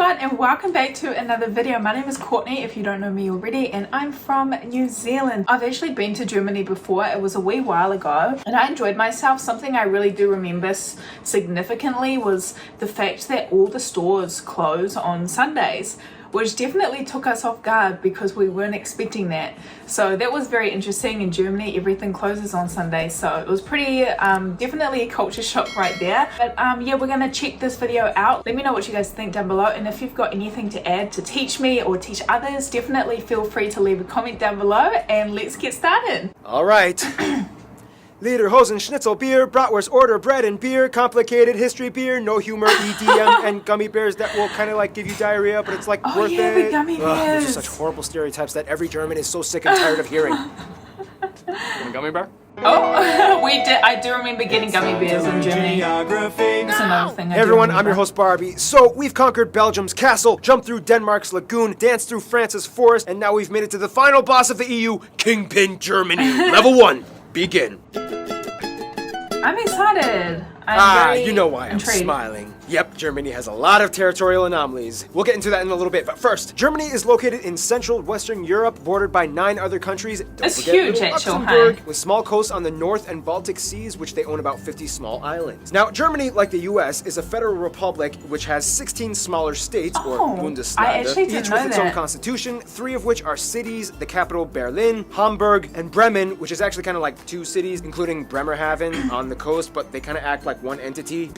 everyone and welcome back to another video. My name is Courtney if you don't know me already, and I'm from New Zealand. I've actually been to Germany before. It was a wee while ago and I enjoyed myself. Something I really do remember significantly was the fact that all the stores close on Sundays, which definitely took us off guard because we weren't expecting that. So that was very interesting. In Germany, everything closes on Sunday, so it was pretty definitely a culture shock right there. But yeah, we're gonna check this video out. Let me know what you guys think down below, and if you've got anything to add to teach me or teach others, definitely feel free to leave a comment down below, and let's get started. All right. Lederhosen, Schnitzel beer, Bratwurst order, bread and beer, complicated history beer, no humor, EDM, and gummy bears that will kind of like give you diarrhea, but it's like worth yeah, it. The gummy bears. These are such horrible stereotypes that every German is so sick and tired of hearing. Want a gummy bear? Oh, we did. I do remember getting gummy bears in Germany. That's another thing. Hey everyone, I'm your host Barbie. So we've conquered Belgium's castle, jumped through Denmark's lagoon, danced through France's forest, and now we've made it to the final boss of the EU, Kingpin Germany. Level 1, begin. I'm excited. I'm you know why intrigued. I'm smiling. Yep, Germany has a lot of territorial anomalies. We'll get into that in a little bit, but first, Germany is located in central Western Europe, bordered by 9 other countries. It's huge, actually, Luxembourg, with small coasts on the North and Baltic Seas, which they own about 50 small islands. Now, Germany, like the US, is a federal republic which has 16 smaller states, or Bundesländer, each with its own constitution, 3 of which are cities, the capital Berlin, Hamburg, and Bremen, which is actually kind of like 2 cities, including Bremerhaven on the coast, but they kind of act like one entity.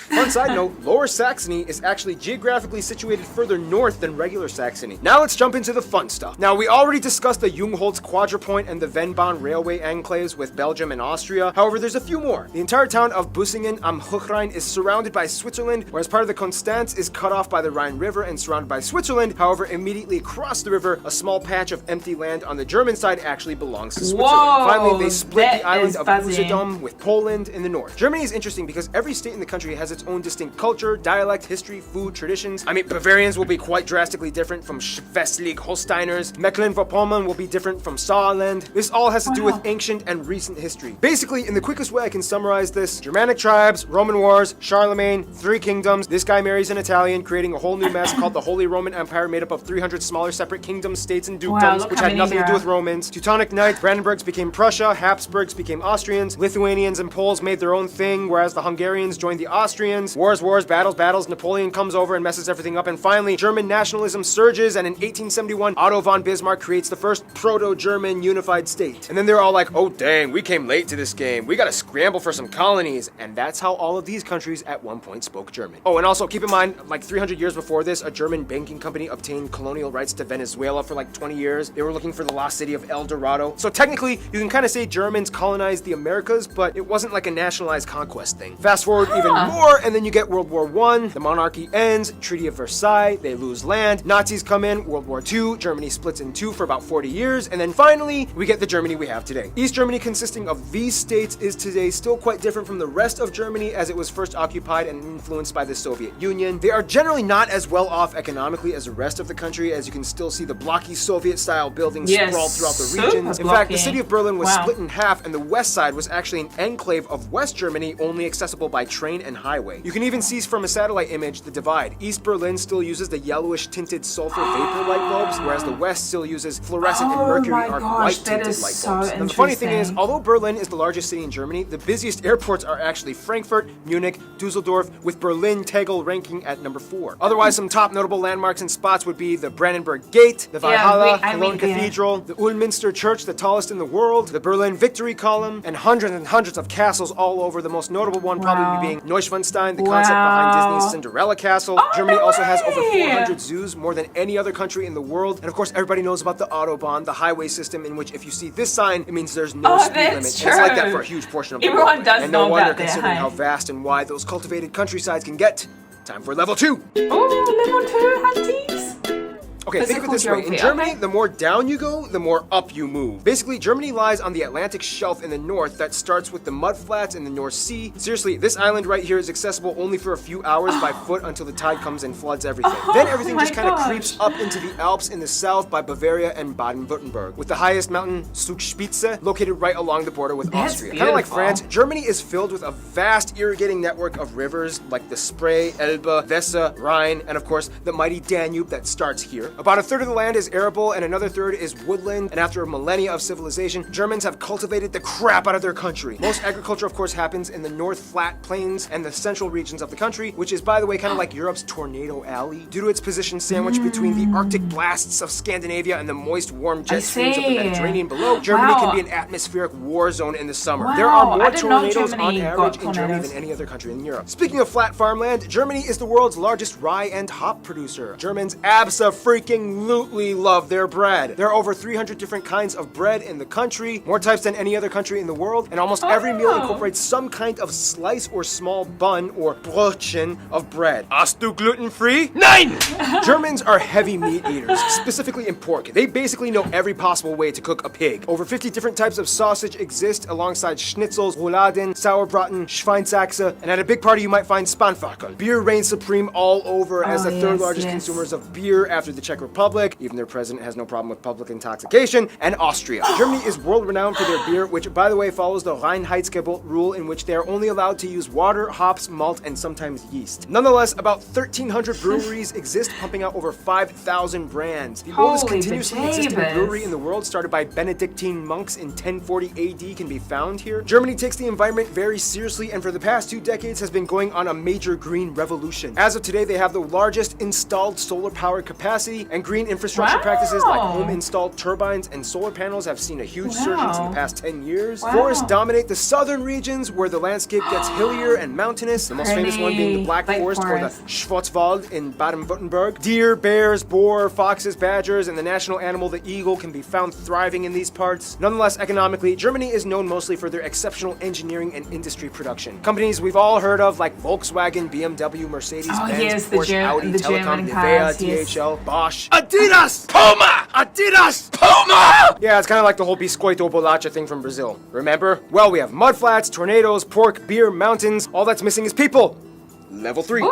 Fun side note, Lower Saxony is actually geographically situated further north than regular Saxony. Now let's jump into the fun stuff. Now, we already discussed the Jungholz Quadrupoint and the Vennbahn railway enclaves with Belgium and Austria. However, there's a few more. The entire town of Bussingen am Hochrhein is surrounded by Switzerland, whereas part of the Konstanz is cut off by the Rhine River and surrounded by Switzerland. However, immediately across the river, a small patch of empty land on the German side actually belongs to Switzerland. Whoa, finally, they split the island of fuzzy. Usedom with Poland in the north. Germany is interesting because every state in the country has its own distinct culture, dialect, history, food, traditions. I mean, Bavarians will be quite drastically different from Schleswig-Holsteiners. Mecklenburg-Vorpommern will be different from Saarland. This all has to do with ancient and recent history. Basically, in the quickest way I can summarize this, Germanic tribes, Roman wars, Charlemagne, 3 kingdoms, this guy marries an Italian, creating a whole new mess called the Holy Roman Empire, made up of 300 smaller separate kingdoms, states, and dukedoms, which had nothing to do with Romans. Teutonic Knights, Brandenburgs became Prussia, Habsburgs became Austrians, Lithuanians and Poles made their own thing, whereas the Hungarians joined the Austrians. Wars, battles, Napoleon comes over and messes everything up, and finally, German nationalism surges, and in 1871, Otto von Bismarck creates the first proto-German unified state. And then they're all like, oh dang, we came late to this game. We gotta scramble for some colonies. And that's how all of these countries at one point spoke German. Oh, and also keep in mind, like 300 years before this, a German banking company obtained colonial rights to Venezuela for like 20 years. They were looking for the lost city of El Dorado. So technically, you can kind of say Germans colonized the Americas, but it wasn't like a nationalized conquest thing. Fast forward even more, and then you get World War I, the monarchy ends, Treaty of Versailles, they lose land, Nazis come in, World War II, Germany splits in 2 for about 40 years, and then finally, we get the Germany we have today. East Germany, consisting of these states, is today still quite different from the rest of Germany as it was first occupied and influenced by the Soviet Union. They are generally not as well off economically as the rest of the country, as you can still see the blocky Soviet-style buildings sprawled throughout the regions. In fact, the city of Berlin was split in half, and the west side was actually an enclave of West Germany, only accessible by train and highway. You can even see from a satellite image the divide. East Berlin still uses the yellowish tinted sulfur vapor light bulbs, whereas the west still uses fluorescent and mercury arc white tinted light bulbs. Now the funny thing is, although Berlin is the largest city in Germany, the busiest airports are actually Frankfurt, Munich, Dusseldorf, with Berlin Tegel ranking at number 4. Otherwise, some top notable landmarks and spots would be the Brandenburg Gate, the Valhalla, Cologne Cathedral, the Ulminster Church, the tallest in the world, the Berlin Victory Column, and hundreds of castles all over, the most notable one probably being Neuschwanstein, the concept behind Disney's Cinderella Castle. Germany also has over 400 zoos, more than any other country in the world. And of course, everybody knows about the Autobahn, the highway system in which if you see this sign, it means there's no speed limit. It's like that for a huge portion of the world. Everyone does know about that. Considering how vast and wide those cultivated countrysides can get. Time for level 2. Oh, level 2, hunties. Okay, think of it this way. In Germany, the more down you go, the more up you move. Basically, Germany lies on the Atlantic shelf in the north that starts with the mudflats in the North Sea. Seriously, this island right here is accessible only for a few hours by foot until the tide comes and floods everything. Then everything just kind of creeps up into the Alps in the south by Bavaria and Baden-Württemberg, with the highest mountain, Zugspitze, located right along the border with Austria. Kind of like France, Germany is filled with a vast irrigating network of rivers like the Spree, Elbe, Weser, Rhine, and of course, the mighty Danube that starts here. About a third of the land is arable and another third is woodland, and after a millennia of civilization, Germans have cultivated the crap out of their country. Most agriculture, of course, happens in the North Flat Plains and the central regions of the country, which is, by the way, kind of like Europe's tornado alley. Due to its position sandwiched between the Arctic blasts of Scandinavia and the moist, warm jet streams of the Mediterranean below, Germany can be an atmospheric war zone in the summer. There are more tornadoes on average in Germany than any other country in Europe. Speaking of flat farmland, Germany is the world's largest rye and hop producer. Germans abso-freaking-lutely love their bread. There are over 300 different kinds of bread in the country, more types than any other country in the world, and almost every meal incorporates some kind of slice or small bun or Brötchen of bread. Hast du gluten-free? Nein! Germans are heavy meat eaters, specifically in pork. They basically know every possible way to cook a pig. Over 50 different types of sausage exist alongside schnitzels, rouladen, sauerbraten, Schweinsachse, and at a big party you might find Spanferkel. Beer reigns supreme all over as the third largest consumers of beer after the Czech Republic. Even their president has no problem with public intoxication, and Austria. Germany is world-renowned for their beer, which, by the way, follows the Reinheitsgebot rule in which they are only allowed to use water, hops, malt, and sometimes yeast. Nonetheless, about 1,300 breweries exist, pumping out over 5,000 brands. The oldest continuously existing brewery in the world, started by Benedictine monks in 1040 AD, can be found here. Germany takes the environment very seriously, and for the past 2 decades has been going on a major green revolution. As of today, they have the largest installed solar power capacity, and green infrastructure practices like home-installed turbines and solar panels have seen a huge surge in the past 10 years. Forests dominate the southern regions where the landscape gets hillier and mountainous, the most famous one being the Black Forest or the Schwarzwald in Baden-Württemberg. Deer, bears, boar, foxes, badgers, and the national animal, the eagle, can be found thriving in these parts. Nonetheless, economically, Germany is known mostly for their exceptional engineering and industry production. Companies we've all heard of like Volkswagen, BMW, Mercedes-Benz, Porsche, Audi, Telekom, Nivea, DHL, Bosch, Adidas, Puma! Adidas, Puma! Yeah, it's kind of like the whole biscoito bolacha thing from Brazil. Remember? Well, we have mudflats, tornadoes, pork, beer, mountains. All that's missing is people. Level 3.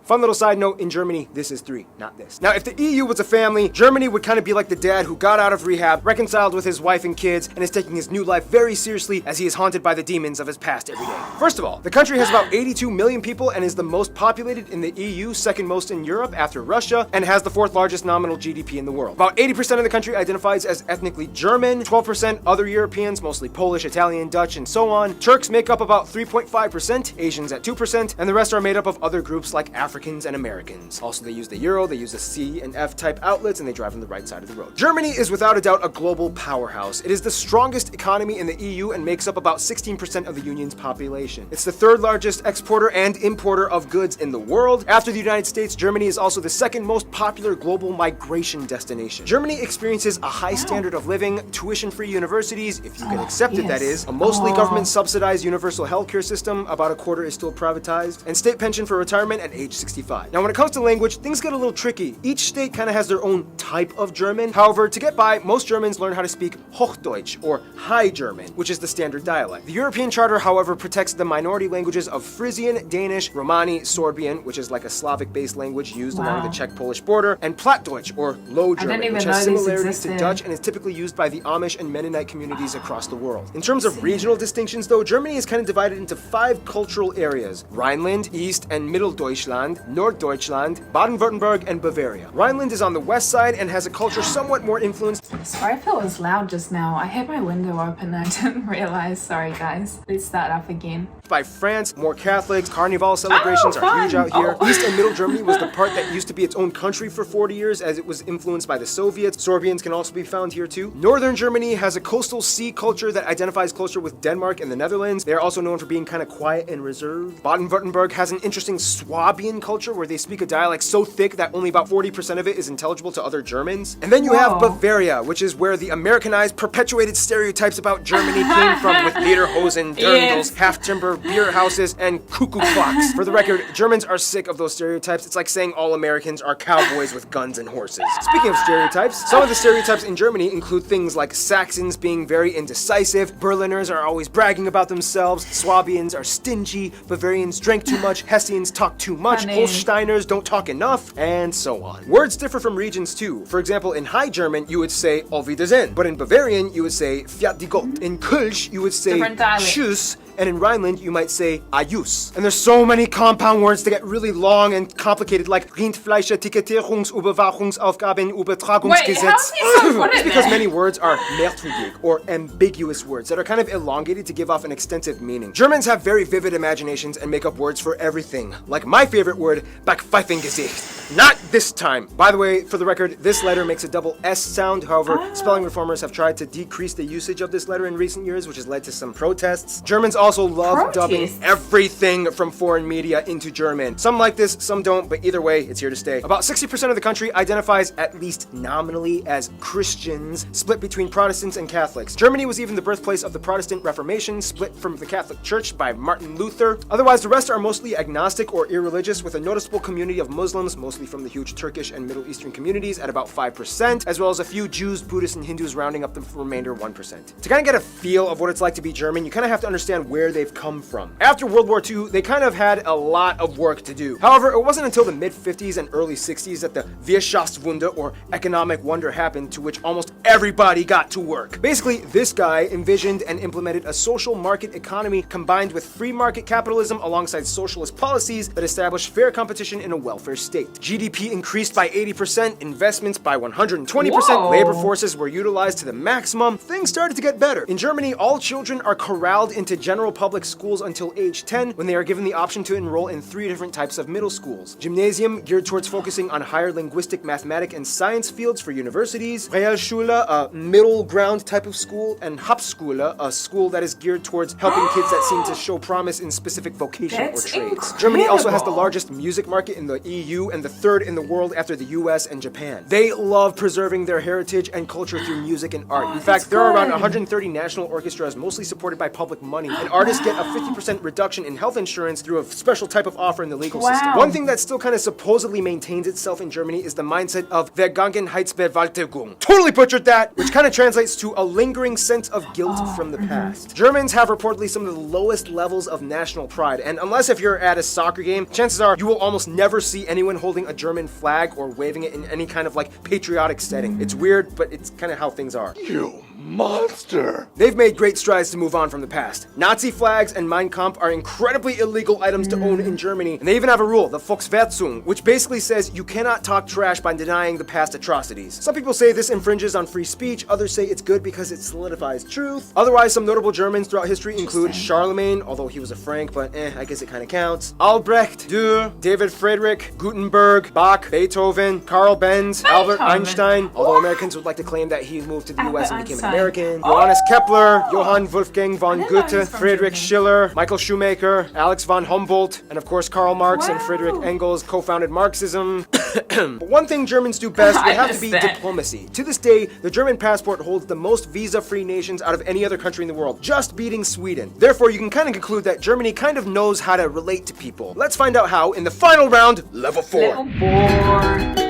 Fun little side note, in Germany, this is 3, not this. Now, if the EU was a family, Germany would kind of be like the dad who got out of rehab, reconciled with his wife and kids, and is taking his new life very seriously as he is haunted by the demons of his past every day. First of all, the country has about 82 million people and is the most populated in the EU, second most in Europe after Russia, and has the 4th largest nominal GDP in the world. About 80% of the country identifies as ethnically German, 12% other Europeans, mostly Polish, Italian, Dutch, and so on. Turks make up about 3.5%, Asians at 2%, and the rest are made up of other groups like Africans and Americans. Also, they use the euro, they use the C and F type outlets, and they drive on the right side of the road. Germany is without a doubt a global powerhouse. It is the strongest economy in the EU and makes up about 16% of the union's population. It's the 3rd largest exporter and importer of goods in the world. After the United States, Germany is also the 2nd most popular global migration destination. Germany experiences a high standard of living, tuition-free universities, if you can accept it, that is, a mostly government-subsidized universal healthcare system, about a quarter is still privatized, and state pension for retirement at age 65. Now, when it comes to language, things get a little tricky. Each state kind of has their own type of German. However, to get by, most Germans learn how to speak Hochdeutsch, or High German, which is the standard dialect. The European Charter, however, protects the minority languages of Frisian, Danish, Romani, Sorbian, which is like a Slavic-based language used along the Czech-Polish border, and Plattdeutsch, or Low German, which has similarities to Dutch and is typically used by the Amish and Mennonite communities across the world. In terms of regional distinctions, though, Germany is kind of divided into 5 cultural areas: Rhineland, East and Middle Deutschland, Norddeutschland, Baden-Württemberg, and Bavaria. Rhineland is on the west side and has a culture somewhat more influenced. Sorry if it was loud just now. I had my window open and I didn't realize. Sorry guys. Let's start up again. By France, more Catholics, Carnival celebrations are huge out here. East and Middle Germany was the part that used to be its own country for 40 years as it was influenced by the Soviets. Sorbians can also be found here too. Northern Germany has a coastal sea culture that identifies closer with Denmark and the Netherlands. They are also known for being kind of quiet and reserved. Baden-Württemberg has an interesting Swabian culture where they speak a dialect so thick that only about 40% of it is intelligible to other Germans. And then you have Bavaria, which is where the Americanized, perpetuated stereotypes about Germany came from, with lederhosen, dirndls, half-timber beer houses, and cuckoo clocks. For the record, Germans are sick of those stereotypes. It's like saying all Americans are cowboys with guns and horses. Speaking of stereotypes, some of the stereotypes in Germany include things like Saxons being very indecisive, Berliners are always bragging about themselves, Swabians are stingy, Bavarians drank too much, Hessians talk too much, Holsteiners don't talk enough, and so on. Words differ from regions too. For example, in High German, you would say Auf Wiedersehen, but in Bavarian, you would say Fiat die Gott. In Kölsch, you would say Tschüss, and in Rhineland, you might say Ajus. And there's so many compound words that get really long and complicated, like Rindfleisch, Etikettierungsüberwachungsaufgaben, Übertragungsgesetz. Wait, how is he so good at Because that? many words are mehrtügig, or ambiguous words that are kind of elongated to give off an extensive meaning. Germans have very vivid imaginations and make up words for everything. Like my favorite word, Backpfeifengesicht. Not this time. By the way, for the record, this letter makes a double S sound. However, spelling reformers have tried to decrease the usage of this letter in recent years, which has led to some protests. Germans also love dubbing everything from foreign media into German. Some like this, some don't, but either way, it's here to stay. About 60% of the country identifies, at least nominally, as Christians, split between Protestants and Catholics. Germany was even the birthplace of the Protestant Reformation, split from the Catholic Church by Martin Luther. Otherwise, the rest are mostly agnostic or irreligious, with a noticeable community of Muslims, mostly from the huge Turkish and Middle Eastern communities, at about 5%, as well as a few Jews, Buddhists, and Hindus rounding up the remainder 1%. To kind of get a feel of what it's like to be German, you kind of have to understand where they've come from. After World War II, they kind of had a lot of work to do. However, it wasn't until the mid-50s and early 60s that the Wirtschaftswunder, or economic wonder, happened, to which almost everybody got to work. Basically, this guy envisioned and implemented a social market economy combined with free market capitalism alongside socialist policies that established fair competition in a welfare state. GDP increased by 80%, investments by 120%, labor forces were utilized to the maximum. Things started to get better. In Germany, all children are corralled into general public schools until age 10, when they are given the option to enroll in 3 different types of middle schools. Gymnasium, geared towards focusing on higher linguistic, mathematic, and science fields for universities. Realschule, a middle ground type of school. And Hauptschule, a school that is geared towards helping kids that seem to show promise in specific vocation or trades. Incredible. Germany also has the largest music market in the EU and the 3rd in the world after the US and Japan. They love preserving their heritage and culture through music and art. In fact, there are around 130 national orchestras, mostly supported by public money, and artists get a 50% reduction in health insurance through a special type of offer in the legal system. One thing that still kind of supposedly maintains itself in Germany is the mindset of Vergangenheitsbewältigung. Totally butchered that, which kind of translates to a lingering sense of guilt from the past. Germans have reportedly some of the lowest levels of national pride, and unless if you're at a soccer game, chances are you will almost never see anyone holding a German flag or waving it in any kind of like patriotic setting. It's weird, but it's kind of how things are. You monster! They've made great strides to move on from the past. Nazi flags and Mein Kampf are incredibly illegal items to own in Germany, and they even have a rule, the Volksverhetzung, which basically says you cannot talk trash by denying the past atrocities. Some people say this infringes on free speech, others say it's good because it solidifies truth. Otherwise, some notable Germans throughout history include Charlemagne, although he was a Frank, but I guess it kind of counts. Albrecht, Dürer, David Friedrich, Gutenberg, Bach, Beethoven, Karl Benz, Albert Einstein, although Americans would like to claim that he moved to the US and became an American. Johannes Kepler, Johann Wolfgang von Goethe, Friedrich Schiller, Michael Schumacher, Alex von Humboldt, and of course Karl Marx and Friedrich Engels co-founded Marxism. But one thing Germans do best would have to be diplomacy. To this day, the German passport holds the most visa-free nations out of any other country in the world, just beating Sweden. Therefore, you can kind of conclude that Germany kind of knows how to relate to people. Let's find out how in the final round, level 4. Little boy.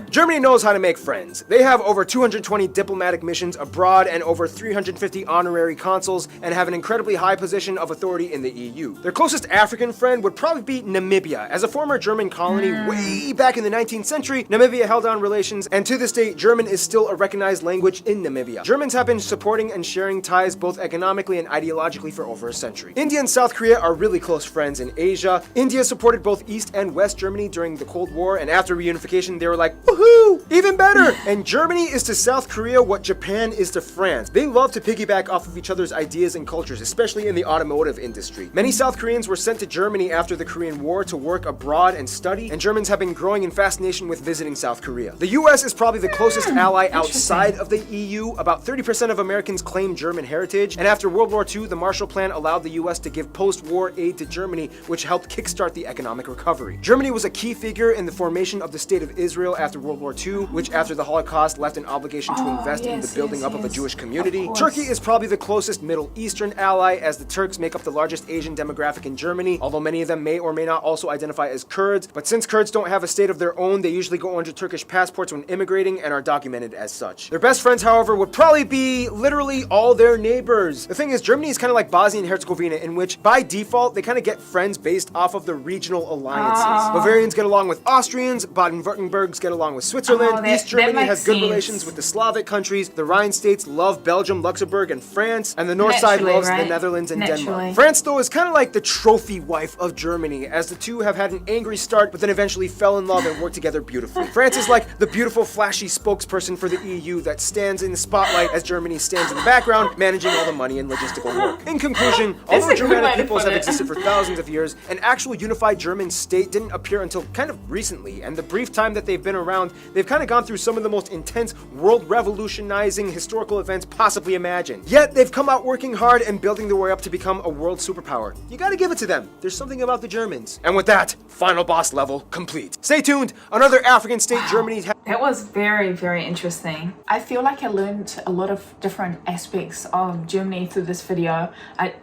Germany knows how to make friends. They have over 220 diplomatic missions abroad and over 350 honorary consuls, and have an incredibly high position of authority in the EU. Their closest African friend would probably be Namibia. As a former German colony way back in the 19th century, Namibia held on relations, and to this day, German is still a recognized language in Namibia. Germans have been supporting and sharing ties both economically and ideologically for over a century. India and South Korea are really close friends in Asia. India supported both East and West Germany during the Cold War, and after reunification, they were like, woohoo! Even better! And Germany is to South Korea what Japan is to France. They love to piggyback off of each other's ideas and cultures, especially in the automotive industry. Many South Koreans were sent to Germany after the Korean War to work abroad and study, and Germans have been growing in fascination with visiting South Korea. The US is probably the closest ally outside of the EU. About 30% of Americans claim German heritage, and after World War II, the Marshall Plan allowed the US to give post-war aid to Germany, which helped kickstart the economic recovery. Germany was a key figure in the formation of the State of Israel after World War II, which after the Holocaust left an obligation to invest in the building up of a Jewish community. Turkey is probably the closest Middle Eastern ally, as the Turks make up the largest Asian demographic in Germany, although many of them may or may not also identify as Kurds. But since Kurds don't have a state of their own, they usually go under Turkish passports when immigrating and are documented as such. Their best friends, however, would probably be literally all their neighbors. The thing is, Germany is kind of like Bosnia and Herzegovina, in which by default they kind of get friends based off of the regional alliances. Bavarians get along with Austrians, Baden-Württembergs get along with Switzerland, East Germany has good relations with the Slavic countries, the Rhine states love Belgium, Luxembourg, and France, and the north side loves the Netherlands and Denmark. France, though, is kind of like the trophy wife of Germany, as the two have had an angry start but then eventually fell in love and worked together beautifully. France is like the beautiful, flashy spokesperson for the EU that stands in the spotlight as Germany stands in the background, managing all the money and logistical work. In conclusion, although Germanic peoples have existed for thousands of years, an actual unified German state didn't appear until kind of recently, and the brief time that they've been around, they've kind of gone through some of the most intense, world-revolutionizing historical events possibly imagined. Yet, they've come out working hard and building their way up to become a world superpower. You gotta give it to them. There's something about the Germans. And with that, final boss level complete. Stay tuned, another African state Germany That was very, very interesting. I feel like I learned a lot of different aspects of Germany through this video. I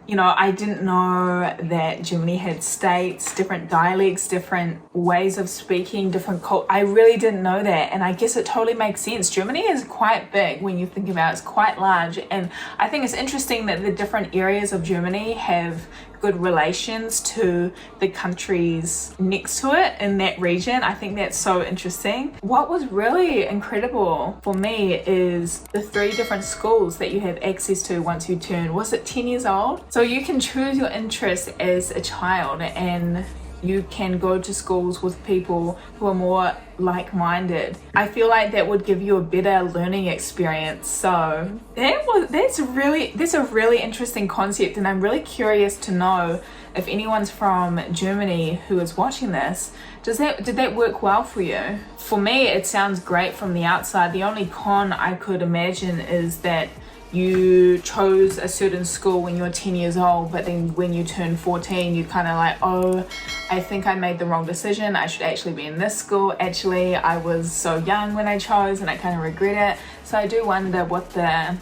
didn't know that Germany had states, different dialects, different ways of speaking, different culture. I really didn't know that, and I guess it totally makes sense. Germany is quite big when you think about it. It's quite large, and I think it's interesting that the different areas of Germany have good relations to the countries next to it in that region. I think that's so interesting. What was really incredible for me is the 3 different schools that you have access to once you turn, was it 10 years old? So you can choose your interest as a child, and you can go to schools with people who are more like-minded. I feel like that would give you a better learning experience. So that's a really interesting concept, and I'm really curious to know if anyone's from Germany who is watching this, did that work well for you? For me, it sounds great from the outside. The only con I could imagine is that you chose a certain school when you were 10 years old, but then when you turn 14, you kind of like, oh, I think I made the wrong decision. I should actually be in this school. Actually, I was so young when I chose and I kind of regret it. So I do wonder what the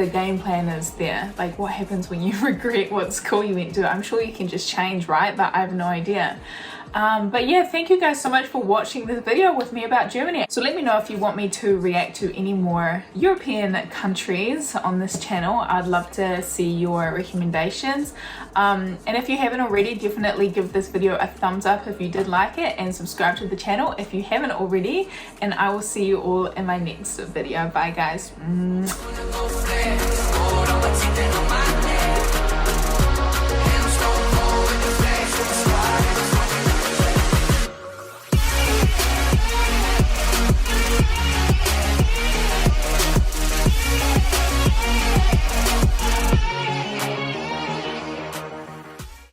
game plan is there. Like, what happens when you regret what school you went to? I'm sure you can just change, right? But I have no idea. But yeah, thank you guys so much for watching this video with me about Germany. So let me know if you want me to react to any more European countries on this channel. I'd love to see your recommendations. And if you haven't already, definitely give this video a thumbs up if you did like it, and subscribe to the channel if you haven't already. And I will see you all in my next video. Bye guys.